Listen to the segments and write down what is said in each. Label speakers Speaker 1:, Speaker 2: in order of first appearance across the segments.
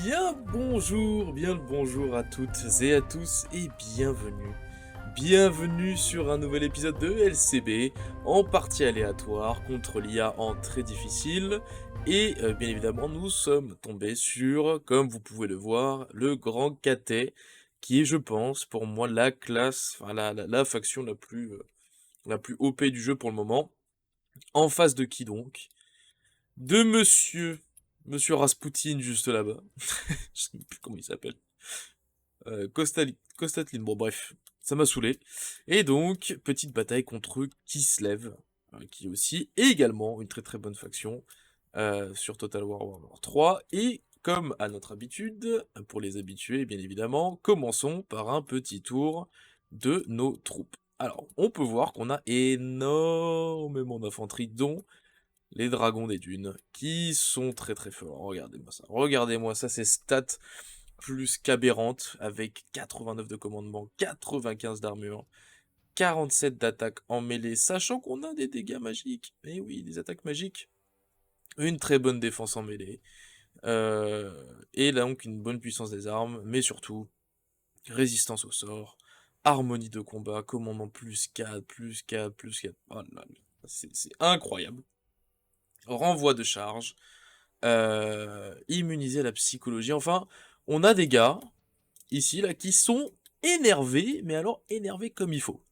Speaker 1: Bien le bonjour à toutes et à tous et bienvenue. Bienvenue sur un nouvel épisode de LCB en partie aléatoire contre l'IA en très difficile. Et bien évidemment, nous sommes tombés sur, comme vous pouvez le voir, le grand KT, qui est, je pense, pour moi la classe, enfin la faction la plus OP du jeu pour le moment. En face de qui donc? De Monsieur Rasputin juste là-bas. Je sais même plus comment il s'appelle. Kostatlin, bon bref, ça m'a saoulé. Et donc, petite bataille contre Kislev, qui est aussi également une très très bonne faction sur Total War Warhammer 3. Et comme à notre habitude, pour les habitués bien évidemment, commençons par un petit tour de nos troupes. Alors, on peut voir qu'on a énormément d'infanterie, dont les dragons des dunes, qui sont très très forts. Regardez-moi ça, c'est stats plus qu'aberrante, avec 89 de commandement, 95 d'armure, 47 d'attaque en mêlée, sachant qu'on a des dégâts magiques. Et oui, des attaques magiques. Une très bonne défense en mêlée. Et là donc une bonne puissance des armes, mais surtout, résistance au sort, harmonie de combat, commandement plus 4, plus 4, plus 4. Oh là là, c'est incroyable. Renvoi de charge, immuniser la psychologie. Enfin, on a des gars ici là qui sont énervés, mais alors énervés comme il faut.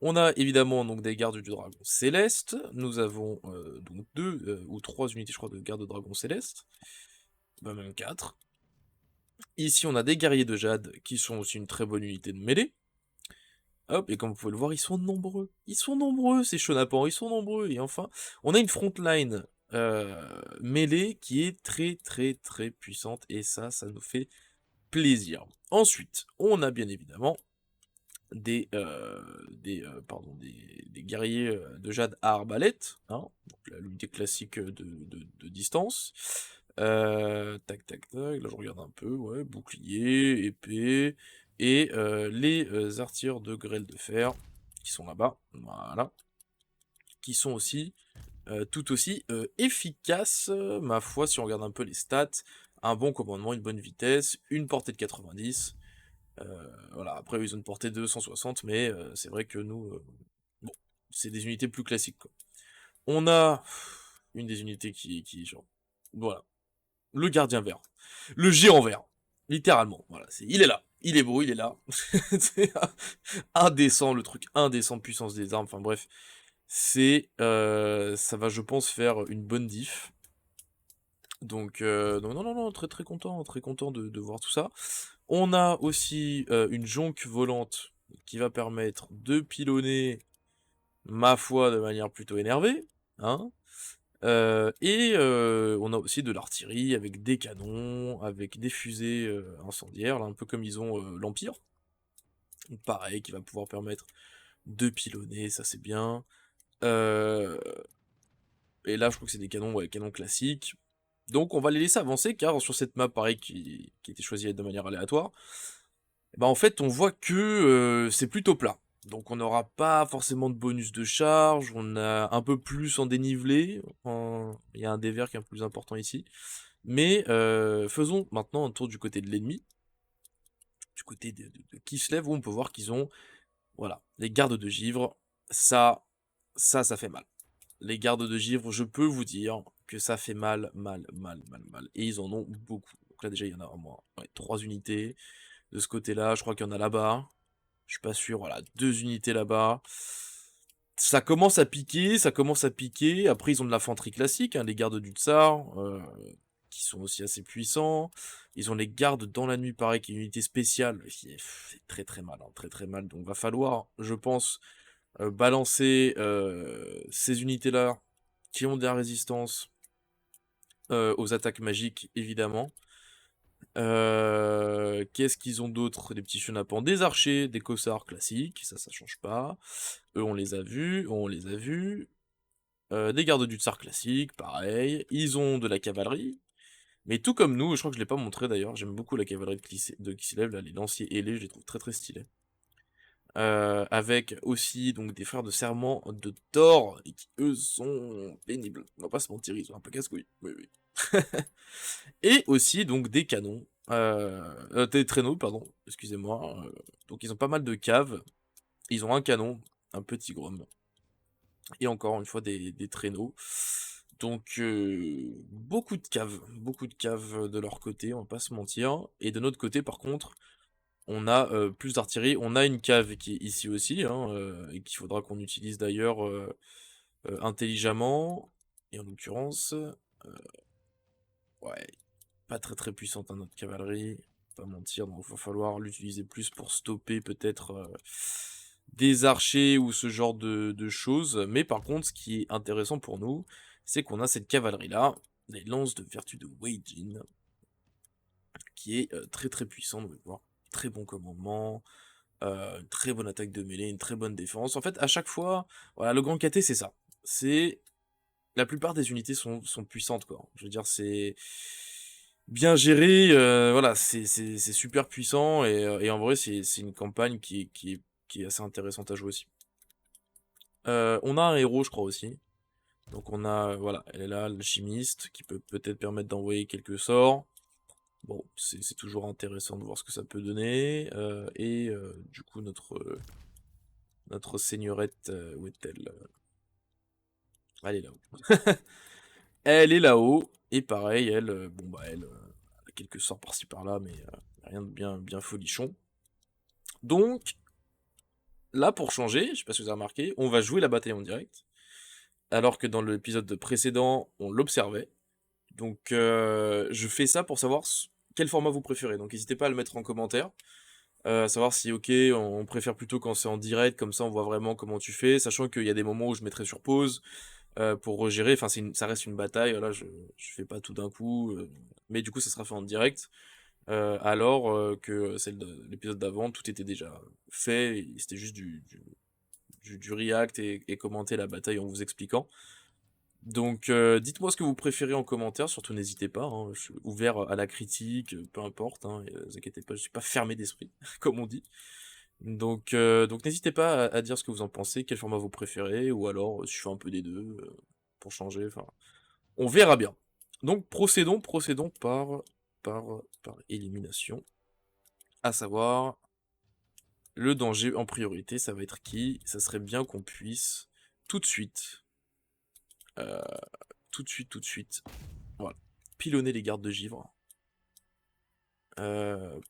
Speaker 1: On a évidemment donc des gardes du dragon céleste. Nous avons donc deux ou trois unités, je crois, de gardes de dragon céleste. Bah, même quatre. Ici, on a des guerriers de jade qui sont aussi une très bonne unité de mêlée. Hop, et comme vous pouvez le voir, ils sont nombreux. Ils sont nombreux, ces chenapans, ils sont nombreux. Et enfin, on a une frontline mêlée qui est très très très puissante. Et ça nous fait plaisir. Ensuite, on a bien évidemment des guerriers de jade à arbalète, hein, donc l'unité classique de distance. Tac tac tac, là je regarde un peu, ouais, bouclier, épée, et les artilleurs de grêle de fer, qui sont là-bas, voilà, qui sont aussi tout aussi efficaces, ma foi, si on regarde un peu les stats, un bon commandement, une bonne vitesse, une portée de 90, voilà, après ils ont une portée de 160, mais c'est vrai que nous, bon, c'est des unités plus classiques, quoi. On a une des unités genre, voilà, le gardien vert, le géant vert, littéralement, voilà, il est là, il est beau, il est là, c'est indécent, le truc indécent de puissance des armes, enfin bref, ça va je pense faire une bonne diff, donc non, non, non, très content de voir tout ça. On a aussi une jonque volante qui va permettre de pilonner, ma foi, de manière plutôt énervée, hein. On a aussi de l'artillerie avec des canons, avec des fusées incendiaires, là, un peu comme ils ont l'Empire. Donc pareil, qui va pouvoir permettre de pilonner, ça c'est bien. Euh, et là, je crois que c'est des canons, ouais, canons classiques. Donc on va les laisser avancer, car sur cette map, pareil, qui a été choisie de manière aléatoire, bah en fait on voit que c'est plutôt plat. Donc on n'aura pas forcément de bonus de charge, on a un peu plus en dénivelé, il y a un dévers qui est un peu plus important ici. Mais faisons maintenant un tour du côté de l'ennemi, du côté de Kislev, où on peut voir qu'ils ont, voilà, les gardes de givre, ça fait mal. Les gardes de givre, je peux vous dire que ça fait mal, mal, mal, mal, mal. Et ils en ont beaucoup. Donc là déjà il y en a au moins 3 unités. De ce côté-là, je crois qu'il y en a là-bas. Je suis pas sûr, voilà, 2 unités là-bas. Ça commence à piquer, ça commence à piquer. Après, ils ont de l'infanterie classique, hein, les gardes du tsar, qui sont aussi assez puissants. Ils ont les gardes dans la nuit, pareil, qui est une unité spéciale, qui est très très mal, hein, très très mal. Donc va falloir, je pense, balancer ces unités-là, qui ont de la résistance aux attaques magiques, évidemment. Qu'est-ce qu'ils ont d'autre? Des petits chenapans, des archers, des cossards classiques, ça change pas. Eux, on les a vus, on les a vus. Des gardes du tsar classiques, pareil. Ils ont de la cavalerie. Mais tout comme nous, je crois que je l'ai pas montré d'ailleurs, j'aime beaucoup la cavalerie de Kislev, là, les lanciers ailés, je les trouve très très stylés. Avec aussi donc des frères de serment de Thor, et qui eux sont pénibles. On va pas se mentir, ils sont un peu casse-couilles. Oui, oui. Et aussi donc des canons, des traîneaux pardon, excusez-moi, donc ils ont pas mal de caves, ils ont un canon, un petit grom, et encore une fois des traîneaux. Donc beaucoup de caves de leur côté, on va pas se mentir. Et de notre côté par contre, on a plus d'artillerie, on a une cave qui est ici aussi, hein, et qu'il faudra qu'on utilise d'ailleurs intelligemment. Et en l'occurrence, ouais, pas très puissante hein, notre cavalerie, pas mentir, donc il va falloir l'utiliser plus pour stopper peut-être des archers ou ce genre de choses. Mais par contre, ce qui est intéressant pour nous, c'est qu'on a cette cavalerie-là, les lances de vertu de Wei Jin, qui est très puissante, vous allez voir, très bon commandement, une très bonne attaque de mêlée, une très bonne défense. En fait, à chaque fois, voilà, le grand KT c'est ça. C'est la plupart des unités sont puissantes, quoi. Je veux dire, c'est bien géré, voilà, c'est super puissant et en vrai, c'est une campagne qui est assez intéressante à jouer aussi. On a un héros, je crois aussi. Donc on a, voilà, elle est là, l'alchimiste, qui peut peut-être permettre d'envoyer quelques sorts. Bon, c'est toujours intéressant de voir ce que ça peut donner. Du coup, notre seigneurette, où est-elle? Elle est là-haut. Elle est là-haut, et pareil, elle, bon bah elle a quelques sorts par-ci par-là, mais rien de bien folichon. Donc, là pour changer, je sais pas si vous avez remarqué, on va jouer la bataille en direct, alors que dans l'épisode précédent, on l'observait. Donc je fais ça pour savoir quel format vous préférez, donc n'hésitez pas à le mettre en commentaire, savoir si ok, on préfère plutôt quand c'est en direct, comme ça on voit vraiment comment tu fais, sachant qu'il y a des moments où je mettrai sur pause, pour regérer, enfin ça reste une bataille, voilà, je fais pas tout d'un coup, mais du coup ça sera fait en direct, alors que l'épisode d'avant, tout était déjà fait, et c'était juste du react et commenter la bataille en vous expliquant. Donc dites-moi ce que vous préférez en commentaire, surtout n'hésitez pas, hein, je suis ouvert à la critique, peu importe, hein, et, vous inquiétez pas, je suis pas fermé d'esprit, comme on dit. Donc n'hésitez pas à dire ce que vous en pensez, quel format vous préférez, ou alors si je fais un peu des deux, pour changer, enfin, on verra bien. Donc procédons par, par élimination, à savoir, le danger en priorité, ça va être qui? Ça serait bien qu'on puisse, tout de suite, euh, tout de suite, voilà, pilonner les gardes de givre,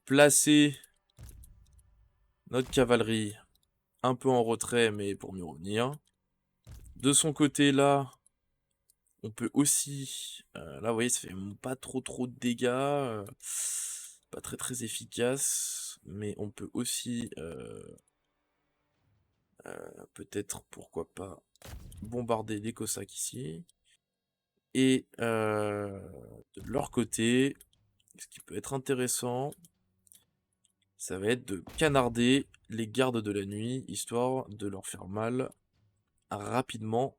Speaker 1: placer notre cavalerie un peu en retrait, mais pour mieux revenir. De son côté, là, on peut aussi... là, vous voyez, ça fait pas trop de dégâts. Pas très efficace. Mais on peut aussi... peut-être, pourquoi pas, bombarder les Cossacks ici. Et de leur côté, ce qui peut être intéressant, ça va être de canarder les gardes de la nuit, histoire de leur faire mal rapidement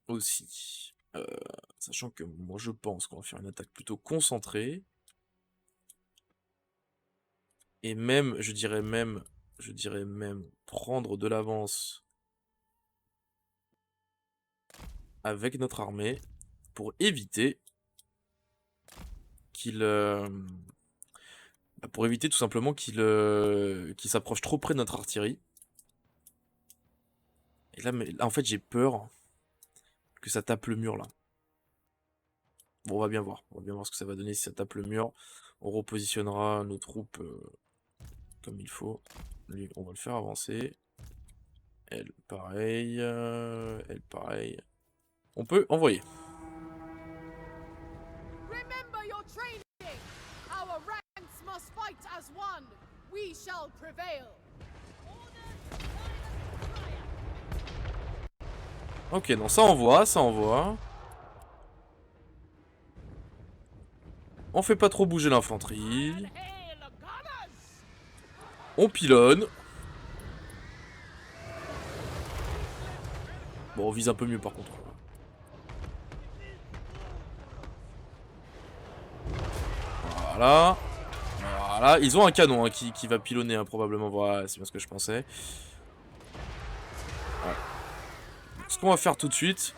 Speaker 1: aussi. Sachant que moi je pense qu'on va faire une attaque plutôt concentrée. Et même, je dirais même prendre de l'avance avec notre armée pour éviter qu'il... pour éviter tout simplement qu'il s'approche trop près de notre artillerie. Et là, là en fait j'ai peur que ça tape le mur là. Bon, on va bien voir ce que ça va donner si ça tape le mur. On repositionnera nos troupes comme il faut. Lui, on va le faire avancer. Elle, pareil. Elle, pareil. On peut envoyer.
Speaker 2: Remember your training. Our ranks must fight as one. We shall prevail.
Speaker 1: Ok, non, ça envoie, ça envoie. On fait pas trop bouger l'infanterie. On pilonne. Bon, on vise un peu mieux par contre. Voilà. Voilà. Ils ont un canon hein, qui va pilonner hein, probablement. Voilà, c'est bien ce que je pensais. Ouais. Ce qu'on va faire tout de suite.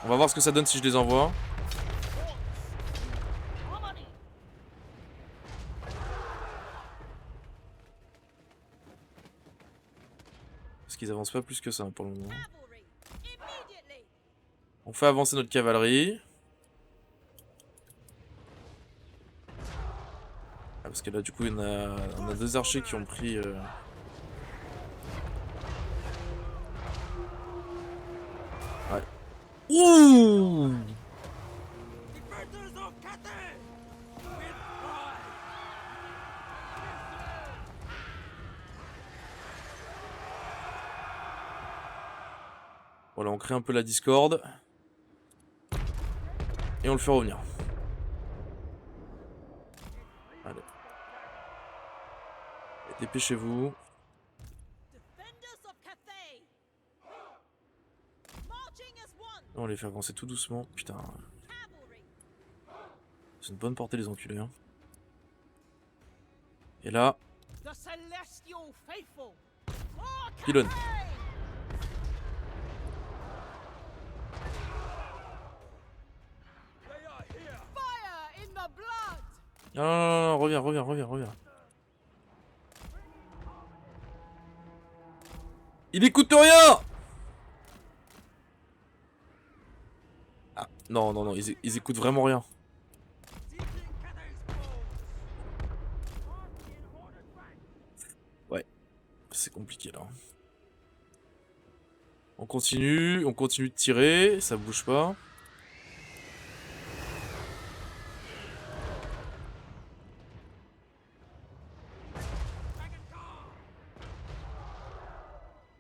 Speaker 1: On va voir ce que ça donne si je les envoie. Parce qu'ils avancent pas plus que ça pour le moment. On fait avancer notre cavalerie. Ah, parce que là du coup on a 2 archers qui ont pris... Ouais. Ouh! Voilà, on crée un peu la discorde. Et on le fait revenir. Allez. Dépêchez-vous. On les fait avancer tout doucement. Putain. C'est une bonne portée les enculés. Hein. Et là. Pylône. Non, non, non, non, reviens, reviens, reviens, reviens. Il écoute rien! Ah, non, non, non, ils écoutent vraiment rien. Ouais, c'est compliqué là. On continue de tirer, ça bouge pas.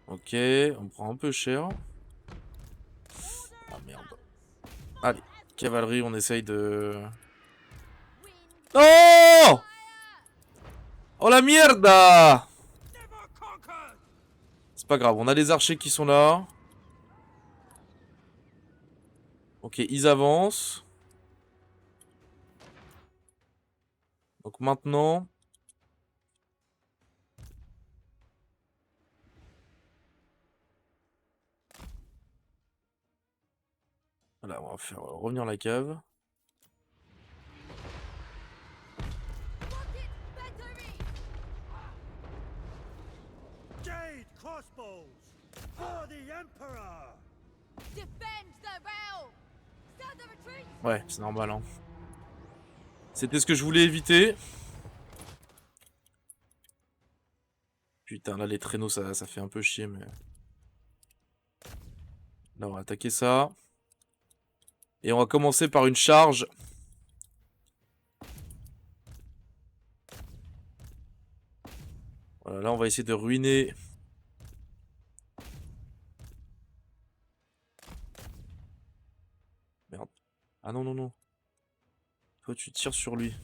Speaker 1: Ok, on prend un peu cher. Ah merde. Allez, cavalerie, on essaye de... Oh! Oh la mierda! C'est pas grave, on a les archers qui sont là. Ok, ils avancent. Donc maintenant... Voilà, on va faire revenir la cave. Ouais, c'est normal, hein. C'était ce que je voulais éviter. Putain, là, les traîneaux, ça fait un peu chier, mais... Là, on va attaquer ça. Et on va commencer par une charge. Voilà, là, on va essayer de ruiner... Merde. Ah non, non, non. Toi, tu tires sur lui.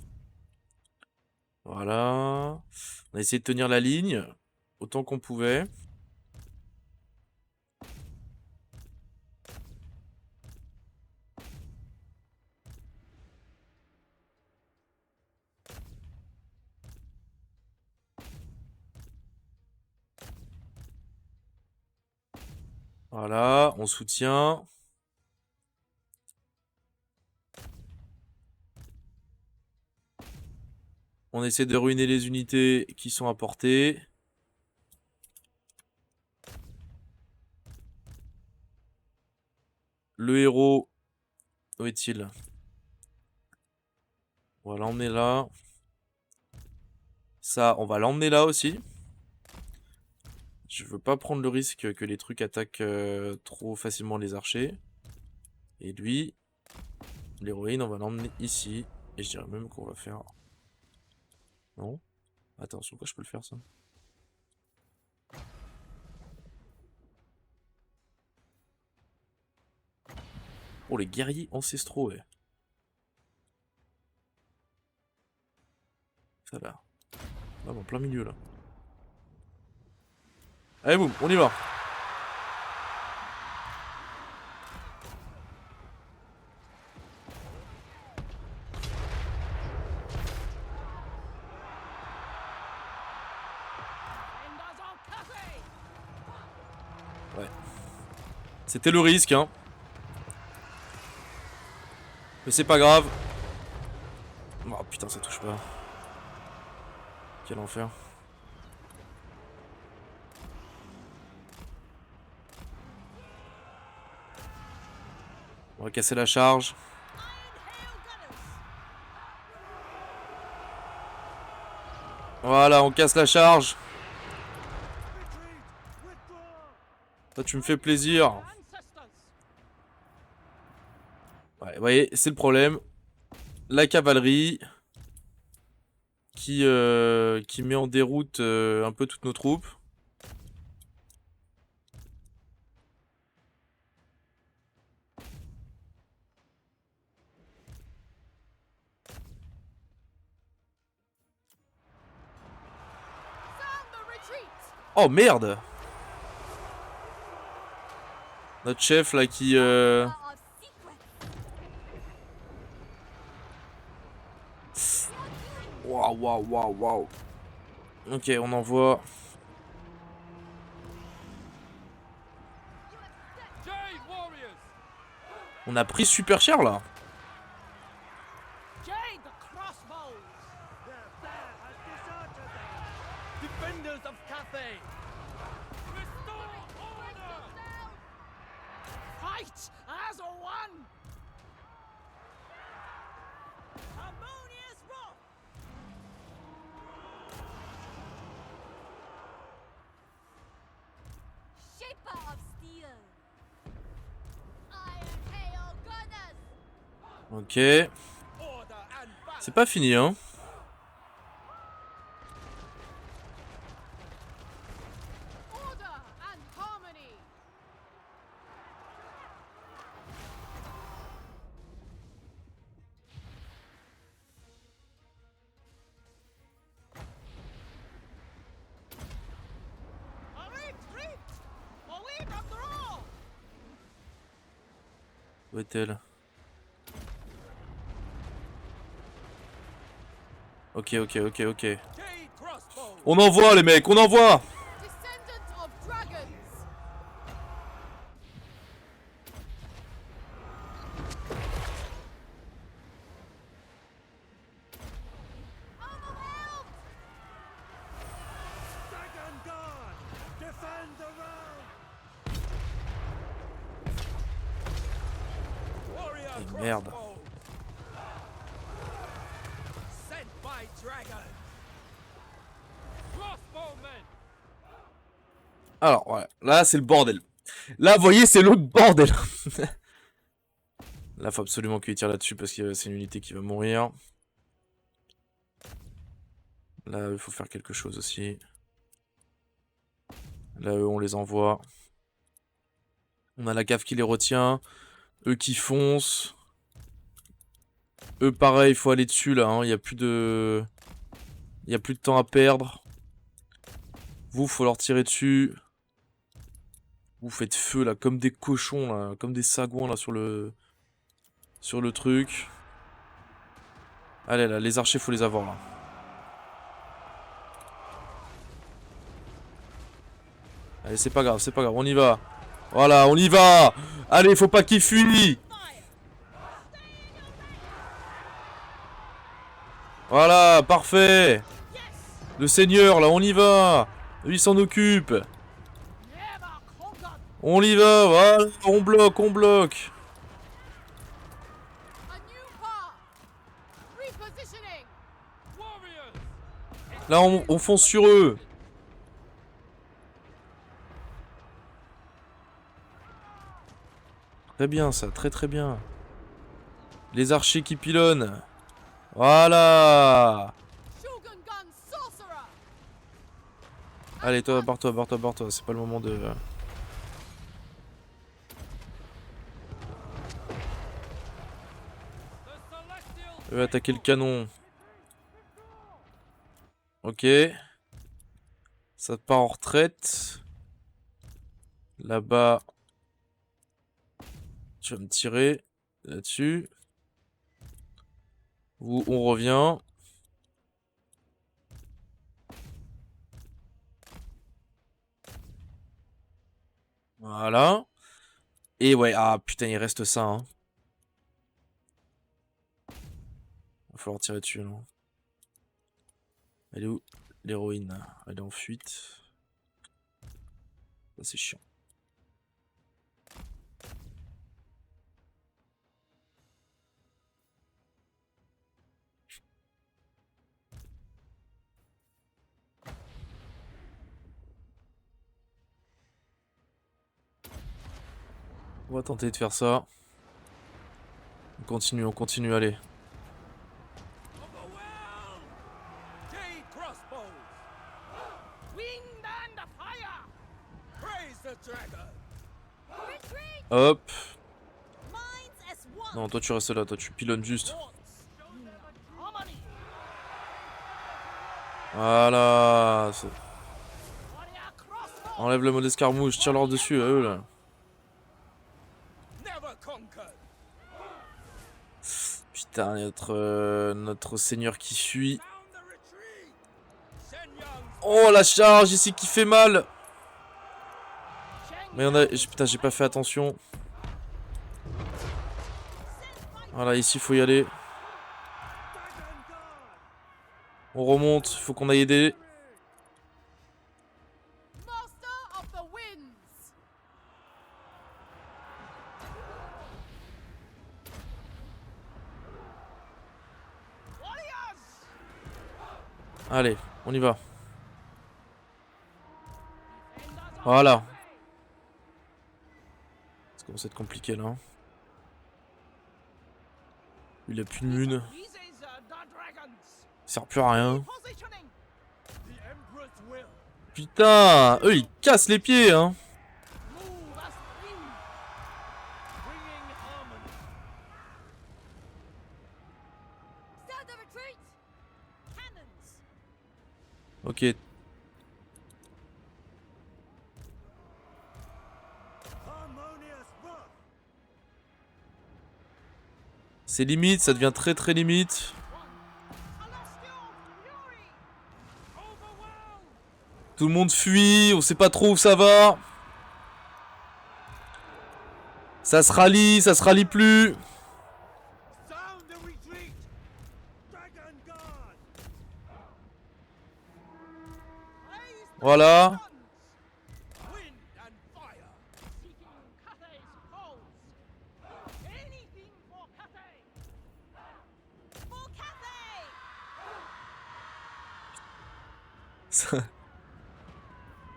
Speaker 1: Voilà. On a essayé de tenir la ligne autant qu'on pouvait. Voilà, on soutient. On essaie de ruiner les unités qui sont à portée. Le héros, où est-il? On va l'emmener là. Ça, on va l'emmener là aussi. Je veux pas prendre le risque que les trucs attaquent trop facilement les archers. Et lui, l'héroïne, on va l'emmener ici. Et je dirais même qu'on va faire... Non? Attends, sur quoi je peux le faire ça? Oh, les guerriers ancestraux, ouais. Ça là. Là, en plein milieu là. Allez, boum, on y va. Ouais. C'était le risque, hein. Mais c'est pas grave. Oh putain, ça touche pas. Quel enfer. On va casser la charge. Voilà, on casse la charge. Toi, tu me fais plaisir. Ouais, vous voyez, c'est le problème. La cavalerie qui met en déroute un peu toutes nos troupes. Oh merde! Notre chef là qui... Waouh, waouh, waouh, waouh. Ok, on envoie. On a pris super cher là. Ok. C'est pas fini, hein. Où est-elle? Ok, ok, ok, ok. On envoie les mecs, on envoie! Et merde. Alors, voilà. Là, c'est le bordel. Là, vous voyez, c'est l'autre bordel. Là, faut absolument qu'il tire là-dessus parce que c'est une unité qui va mourir. Là, il faut faire quelque chose aussi. Là, eux, on les envoie. On a la cave qui les retient. Eux qui foncent. Eux, pareil, il faut aller dessus, là. Il n'y a plus de... Il y a plus de temps à perdre. Vous, faut leur tirer dessus. Vous faites feu, là, comme des cochons, là. Comme des sagouins, là, sur le truc. Allez, là, les archers, faut les avoir, là. Allez, c'est pas grave, on y va. Voilà, on y va. Allez, faut pas qu'ils fuient. Voilà, parfait. Le seigneur, là, on y va. Lui, il s'en occupe. On y va, voilà, on bloque, on bloque. Là, on fonce sur eux. Très bien, ça, très très bien. Les archers qui pilonnent. Voilà. Allez, toi, barre-toi, barre-toi, barre-toi. C'est pas le moment de... attaquer le canon. Ok. Ça part en retraite. Là-bas. Tu vas me tirer là-dessus. Vous, on revient. Voilà. Et ouais, ah putain, il reste ça, hein. va falloir tirer dessus, non? Elle est où? L'héroïne. Elle est en fuite. Ça, c'est chiant. On va tenter de faire ça. On continue, allez. Hop. Non, toi tu restes là, toi tu pilonnes juste. Voilà. Enlève le mode escarmouche, tire-leur dessus à eux là. Putain, notre seigneur qui suit. Oh la charge ici qui fait mal. Mais putain, j'ai pas fait attention. Voilà, ici faut y aller. On remonte, il faut qu'on aille aider. Allez, on y va. Voilà. Ça commence à être compliqué là. Il a plus de mune. Il sert plus à rien. Putain, eux ils cassent les pieds hein. Ok. C'est limite, ça devient très très limite. Tout le monde fuit, on sait pas trop où ça va. Ça se rallie plus. Voilà.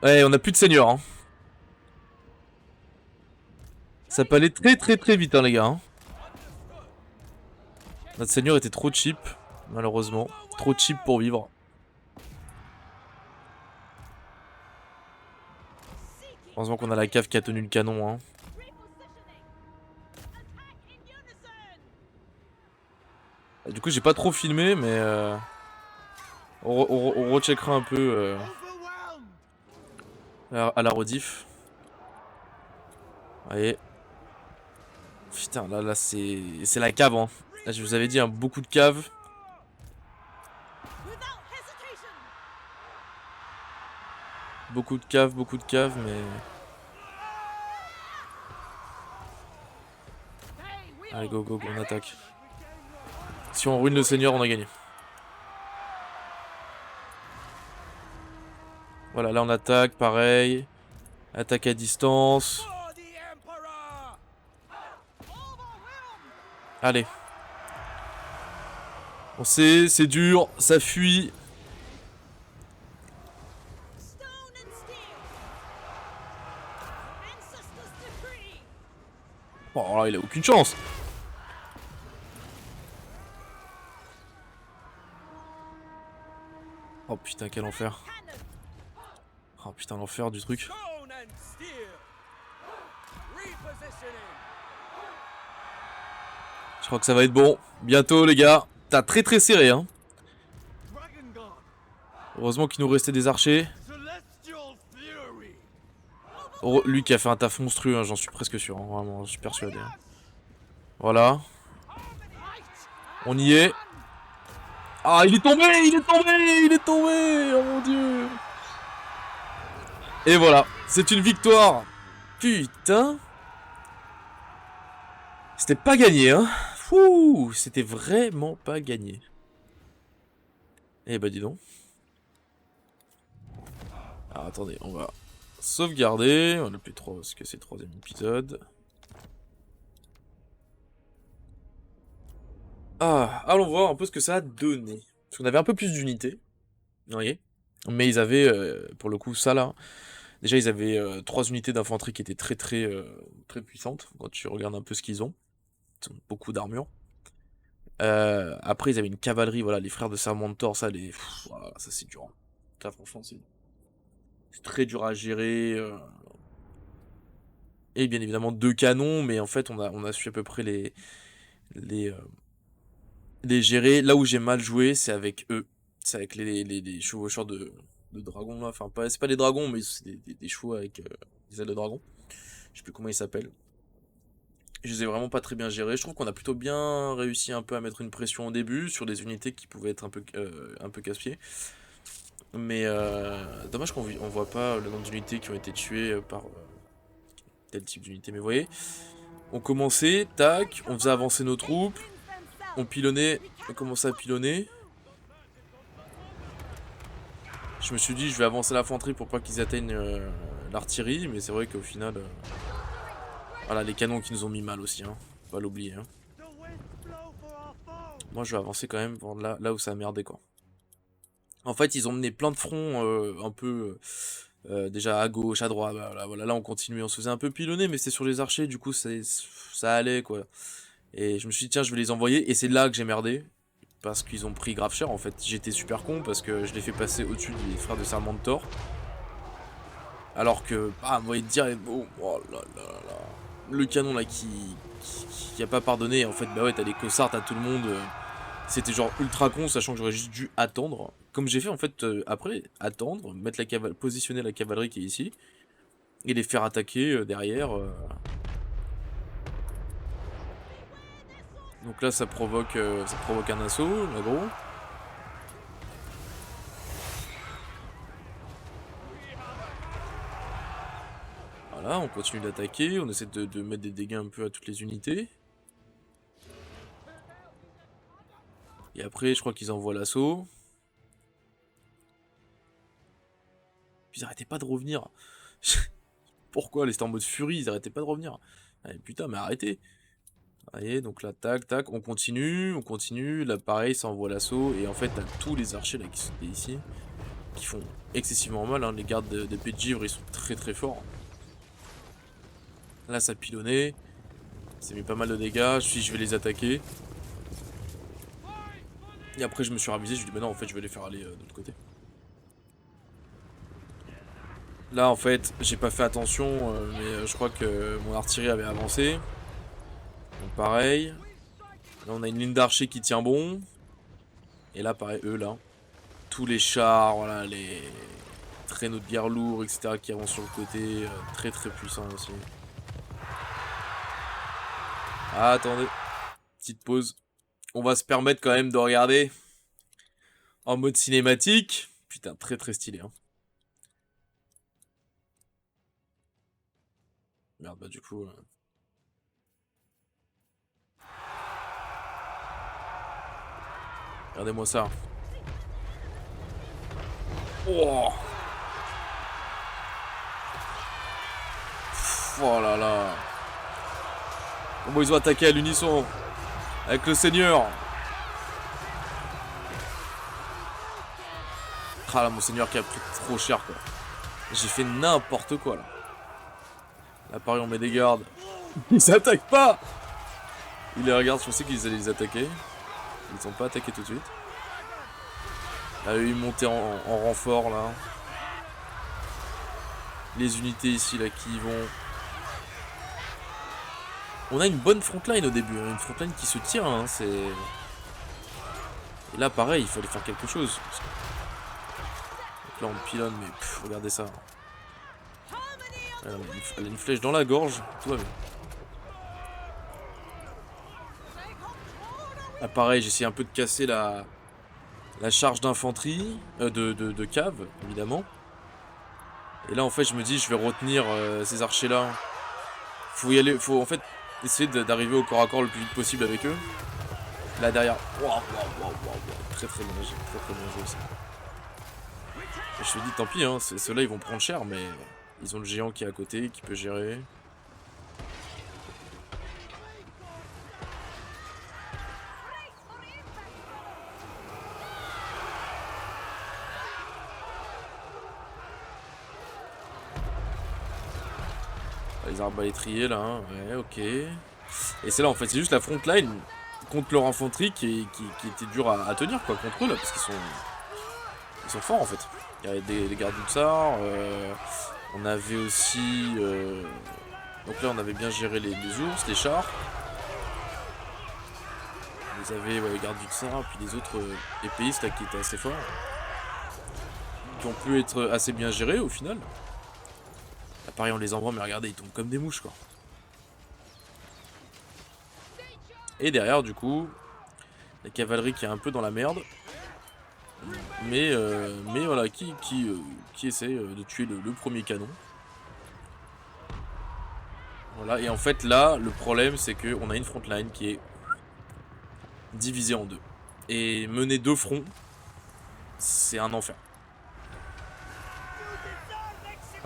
Speaker 1: Ouais, on a plus de seigneur. Hein. Ça peut aller très très très vite, hein, les gars. Hein. Notre seigneur était trop cheap, malheureusement. Trop cheap pour vivre. Heureusement qu'on a la cave qui a tenu le canon. Hein. Du coup, j'ai pas trop filmé, mais on recheckera un peu à la rediff. Allez. Putain, là c'est la cave. Hein. Là, je vous avais dit, hein, beaucoup de caves. Beaucoup de caves, mais... Allez, go, go, go, on attaque. Si on ruine le seigneur, on a gagné. Voilà, là on attaque, pareil. Attaque à distance. Allez. On sait, c'est dur, ça fuit. Oh là, il a aucune chance. Oh putain, quel enfer. Oh putain, l'enfer du truc. Je crois que ça va être bon. Bientôt, les gars. T'as très très serré, hein. Heureusement qu'il nous restait des archers. Oh, lui qui a fait un taf monstrueux, hein, j'en suis presque sûr. Hein, vraiment, je suis persuadé. Hein. Voilà. On y est. Ah, il est tombé, il est tombé, il est tombé. Oh mon dieu. Et voilà, c'est une victoire. Putain. C'était pas gagné, hein. Fouh, c'était vraiment pas gagné. Eh bah dis donc. Alors attendez, on va sauvegarder. On a plus 3 parce que c'est le 3e épisode. Ah, allons voir un peu ce que ça a donné. Parce qu'on avait un peu plus d'unités. Vous voyez. Mais ils avaient, pour le coup, ça là. Déjà, ils avaient 3 unités d'infanterie qui étaient très puissantes. Quand tu regardes un peu ce qu'ils ont. Ils ont beaucoup d'armure. Après, ils avaient une cavalerie, voilà, les frères de Sermentor, ça, voilà, ça c'est dur. Ça, franchement, c'est très dur à gérer. Et bien évidemment, 2 canons, mais en fait, on a su à peu près les, euh, les gérer. Là où j'ai mal joué, c'est avec eux. C'est avec les chevaucheurs de dragons, là. Enfin, c'est pas des dragons, mais c'est des chevaux avec des ailes de dragon. Je sais plus comment ils s'appellent. Je les ai vraiment pas très bien gérés. Je trouve qu'on a plutôt bien réussi un peu à mettre une pression au début sur des unités qui pouvaient être un peu casse-pieds. Mais dommage qu'on voit pas le nombre d'unités qui ont été tuées par tel type d'unité. Mais vous voyez, on commençait, tac, on faisait avancer nos troupes, on pilonnait, on commençait à pilonner. Je me suis dit, je vais avancer l'infanterie pour pas qu'ils atteignent l'artillerie, mais c'est vrai qu'au final, voilà, les canons qui nous ont mis mal aussi, hein, faut pas l'oublier. Hein. Moi, je vais avancer quand même pour là où ça a merdé, quoi. En fait, ils ont mené plein de fronts un peu déjà à gauche, à droite. Voilà, là on continuait, on se faisait un peu pilonner, mais c'était sur les archers, du coup ça allait quoi. Et je me suis dit, tiens, je vais les envoyer, et c'est là que j'ai merdé. Parce qu'ils ont pris grave cher en fait. J'étais super con parce que je l'ai fait passer au-dessus des frères de Sermentor. Alors que, bah, vous voyez direct, oh là là là. Le canon là qui a pas pardonné, en fait, bah ouais, t'as des cossards, t'as tout le monde. C'était genre ultra con, sachant que j'aurais juste dû attendre. Comme j'ai fait en fait après, attendre, mettre positionner la cavalerie qui est ici, et les faire attaquer derrière. Donc là ça provoque un assaut, là gros. Voilà, on continue d'attaquer, on essaie de mettre des dégâts un peu à toutes les unités. Et après je crois qu'ils envoient l'assaut. Ils arrêtaient pas de revenir. Pourquoi? Ils étaient en mode furie, ils arrêtaient pas de revenir. Allez, putain, mais arrêtez. Voyez, donc là, tac, tac, on continue. Là, pareil, ça envoie l'assaut. Et en fait, t'as tous les archers là qui sont ici, qui font excessivement mal. Hein. Les gardes d'épée de givre, ils sont très forts. Là, ça pilonnait. Ça met pas mal de dégâts. Je vais les attaquer. Et après, je me suis ravisé. Je lui ai dit, bah non, en fait, je vais les faire aller de l'autre côté. Là, en fait, j'ai pas fait attention, mais je crois que mon artillerie avait avancé. Donc, pareil. Là, on a une ligne d'archers qui tient bon. Et là, pareil, eux, là. Tous les chars, voilà, les traîneaux de guerre lourds, etc. qui avancent sur le côté. Très puissants aussi. Ah, attendez. Petite pause. On va se permettre quand même de regarder en mode cinématique. Putain, très stylé. Hein. Merde, bah du coup... Regardez-moi ça. Oh. Oh là là. Comment ils ont attaqué à l'unisson. Avec le seigneur. Ah là, mon seigneur qui a pris trop cher quoi. J'ai fait n'importe quoi là. Là pareil on met des gardes. Ils s'attaquent pas. Ils les regardent, je pensais qu'ils allaient les attaquer. Ils sont pas attaqués tout de suite. Là eux ils montaient en renfort là. Les unités ici là qui y vont. On a une bonne frontline au début, hein. Une frontline qui se tient, hein. C'est... Et là pareil, il fallait faire quelque chose. Donc là on pilonne, mais regardez ça. Elle a une flèche dans la gorge, tout va bien. Là pareil, j'essaie un peu de casser la charge d'infanterie, de cave, évidemment. Et là en fait je me dis, je vais retenir ces archers là. Faut y aller, faut en fait essayer d'arriver au corps à corps le plus vite possible avec eux. Là derrière, wow. très très bien, j'ai très très bien joué ça. Et je te dis, tant pis, hein, ceux-là ils vont prendre cher, mais ils ont le géant qui est à côté, qui peut gérer. Les arbalétriers là, hein. Ouais, ok. Et c'est là en fait, c'est juste la front line contre leur infanterie qui était dur à tenir quoi contre eux là, parce ils sont forts en fait. Il y avait les gardes du tsar, on avait aussi... donc là on avait bien géré les ours, les chars. Vous avez ouais, les gardes du tsar, puis les autres épéistes là qui étaient assez forts. Qui ont pu être assez bien gérés au final. Là pareil on les envoie mais regardez ils tombent comme des mouches quoi. Et derrière du coup, la cavalerie qui est un peu dans la merde. Mais voilà, qui essaie de tuer le premier canon. Voilà, et en fait là, le problème c'est qu'on a une frontline qui est divisée en deux. Et mener deux fronts, c'est un enfer.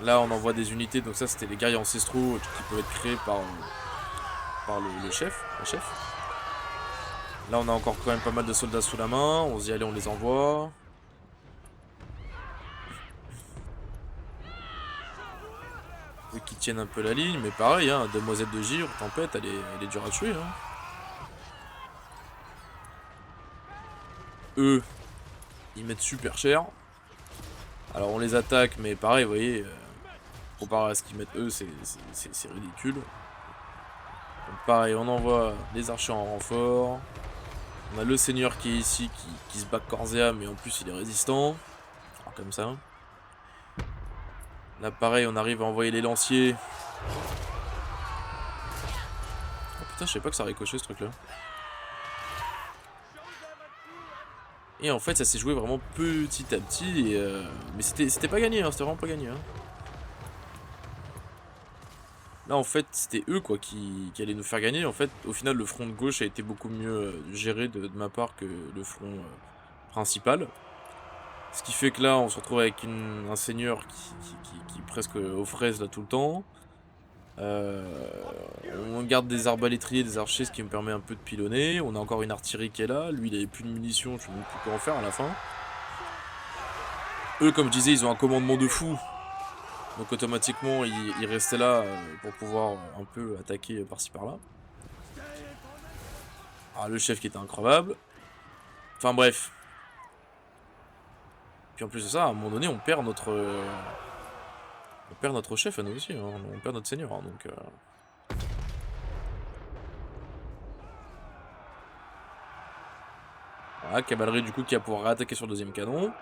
Speaker 1: Là on envoie des unités, donc ça c'était les guerriers ancestraux qui peuvent être créés par le chef, la chef. Là on a encore quand même pas mal de soldats sous la main, on se dit allez on les envoie. Eux qui tiennent un peu la ligne, mais pareil, hein, Demoiselle de Givre, Tempête, elle est dure à tuer. Hein. Eux, ils mettent super cher. Alors on les attaque, mais pareil, vous voyez, comparé à ce qu'ils mettent eux, c'est ridicule. Donc pareil, on envoie les archers en renfort. On a le seigneur qui est ici, qui se bat corps et âme, mais en plus il est résistant. Alors, comme ça. Là pareil, on arrive à envoyer les lanciers. Oh putain, je sais pas que ça ricochait ce truc là. Et en fait ça s'est joué vraiment petit à petit, mais c'était pas gagné, hein, c'était vraiment pas gagné. Hein. Là en fait c'était eux quoi qui allaient nous faire gagner. En fait au final le front de gauche a été beaucoup mieux géré de ma part que le front principal. Ce qui fait que là on se retrouve avec un seigneur qui est presque aux fraises là tout le temps. On garde des arbalétriers, des archers, ce qui me permet un peu de pilonner. On a encore une artillerie qui est là. Lui il avait plus de munitions, je sais même plus quoi en faire à la fin. Eux comme je disais ils ont un commandement de fou. Donc automatiquement ils restaient là pour pouvoir un peu attaquer par-ci par-là. Ah, le chef qui était incroyable. Enfin bref. Puis en plus de ça, à un moment donné, on perd notre chef à nous aussi, hein. On perd notre seigneur, hein, donc... Voilà, cavalerie du coup qui va pouvoir réattaquer sur le deuxième canon.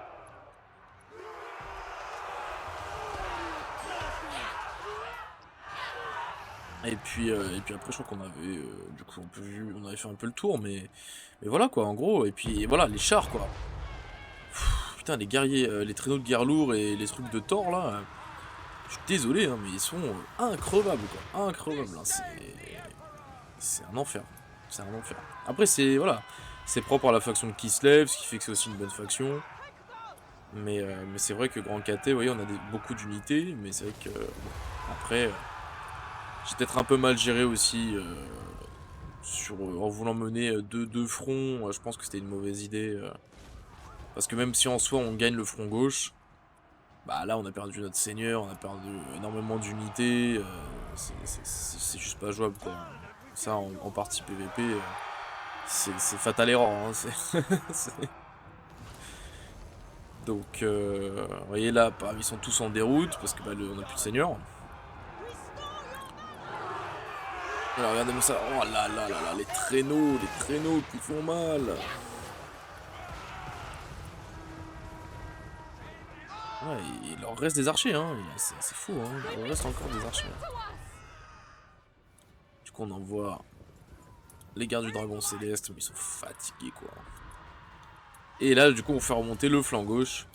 Speaker 1: Et puis après je crois qu'on avait du coup on avait fait un peu le tour, mais voilà quoi en gros. Et puis voilà les chars quoi. Pff, putain les guerriers, les traîneaux de guerre lourds et les trucs de Thor là. Je suis désolé hein, mais ils sont increvables quoi, increvables. Hein, c'est un enfer, c'est un enfer. Après c'est voilà, c'est propre à la faction de Kislev, ce qui fait que c'est aussi une bonne faction. Mais c'est vrai que Grand KT, vous voyez, on a beaucoup d'unités, mais c'est vrai que bon, après. J'ai peut-être un peu mal géré aussi en voulant mener deux fronts. Je pense que c'était une mauvaise idée. Parce que même si en soi on gagne le front gauche, bah là on a perdu notre seigneur, on a perdu énormément d'unités. C'est juste pas jouable quoi. Ça en partie PVP, c'est fatal error. Hein, donc vous voyez là, ils sont tous en déroute parce que bah, on a plus de seigneur. Alors regardez-moi ça, oh là là là là, les traîneaux qui font mal. Ouais, il leur reste des archers, hein, c'est fou, hein, il leur reste encore des archers. Du coup on envoie les gardes du dragon céleste, mais ils sont fatigués quoi. Et là du coup on fait remonter le flanc gauche,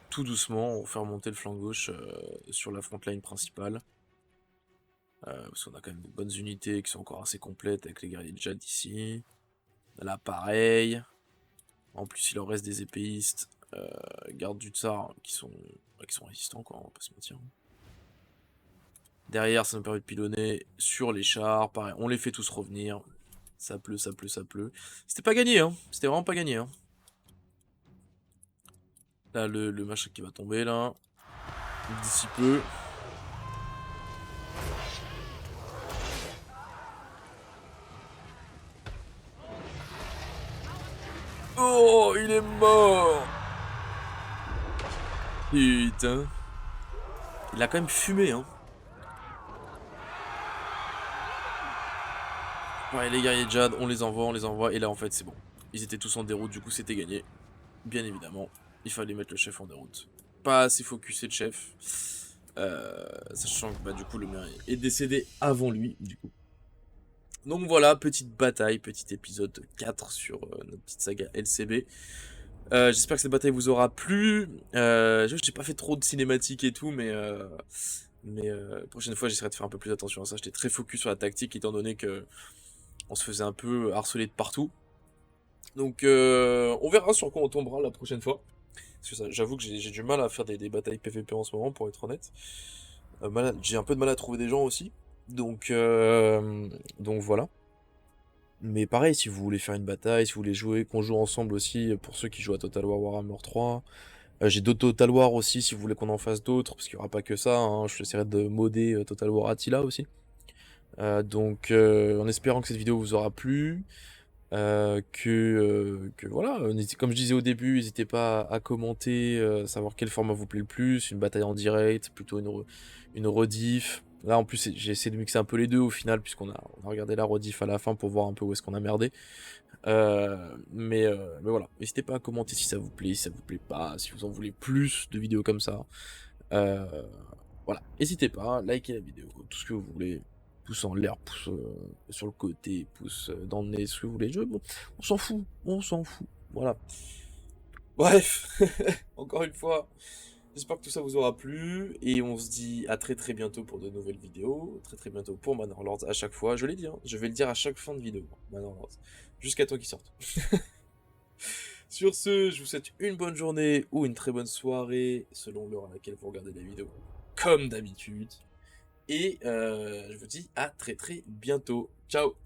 Speaker 1: tout doucement, on fait remonter le flanc gauche sur la front line principale. Parce qu'on a quand même des bonnes unités qui sont encore assez complètes avec les guerriers de Jade ici. Là pareil. En plus, il leur reste des épéistes, gardes du tsar, qui sont résistants, quoi, on va pas se mentir. Derrière, ça nous permet de pilonner sur les chars, pareil, on les fait tous revenir. Ça pleut, ça pleut, ça pleut. C'était pas gagné, hein. C'était vraiment pas gagné, hein. Là, le machin qui va tomber, là. D'ici peu. Oh, il est mort. Putain. Il a quand même fumé, hein. Ouais, les guerriers de Jade, on les envoie. Et là, en fait, c'est bon. Ils étaient tous en déroute, du coup, c'était gagné. Bien évidemment, il fallait mettre le chef en déroute. Pas assez focusé le chef. Sachant que, bah, du coup, le mien est décédé avant lui, du coup. Donc voilà, petite bataille, petit épisode 4 sur notre petite saga LCB. J'espère que cette bataille vous aura plu. J'ai pas fait trop de cinématiques et tout, mais prochaine fois j'essaierai de faire un peu plus attention à ça. J'étais très focus sur la tactique étant donné que on se faisait un peu harceler de partout. Donc on verra sur quoi on tombera la prochaine fois. Parce que j'avoue que j'ai du mal à faire des batailles PVP en ce moment, pour être honnête. J'ai un peu de mal à trouver des gens aussi. Donc voilà. Mais pareil, si vous voulez faire une bataille, si vous voulez jouer, qu'on joue ensemble aussi, pour ceux qui jouent à Total War Warhammer 3. J'ai d'autres Total War aussi, si vous voulez qu'on en fasse d'autres, parce qu'il n'y aura pas que ça, hein. Je essaierai de modder Total War Attila aussi. En espérant que cette vidéo vous aura plu, que voilà, comme je disais au début, n'hésitez pas à commenter, savoir quel format vous plaît le plus, une bataille en direct, plutôt une rediff. Là en plus j'ai essayé de mixer un peu les deux au final, on a regardé la rediff à la fin pour voir un peu où est-ce qu'on a merdé. Mais voilà, n'hésitez pas à commenter si ça vous plaît, si ça vous plaît pas, si vous en voulez plus de vidéos comme ça. Euh, voilà, n'hésitez pas, likez la vidéo, tout ce que vous voulez. Pouce en l'air, pouce sur le côté, pouce dans le nez, ce que vous voulez. Bon, on s'en fout, on s'en fout. Voilà. Bref, encore une fois, j'espère que tout ça vous aura plu. Et on se dit à très très bientôt pour de nouvelles vidéos. Très très bientôt pour Manor Lords à chaque fois. Je l'ai dit, hein, je vais le dire à chaque fin de vidéo. Manor Lords. Jusqu'à temps qu'il sorte. Sur ce, je vous souhaite une bonne journée ou une très bonne soirée, selon l'heure à laquelle vous regardez la vidéo, comme d'habitude. Et je vous dis à très très bientôt. Ciao!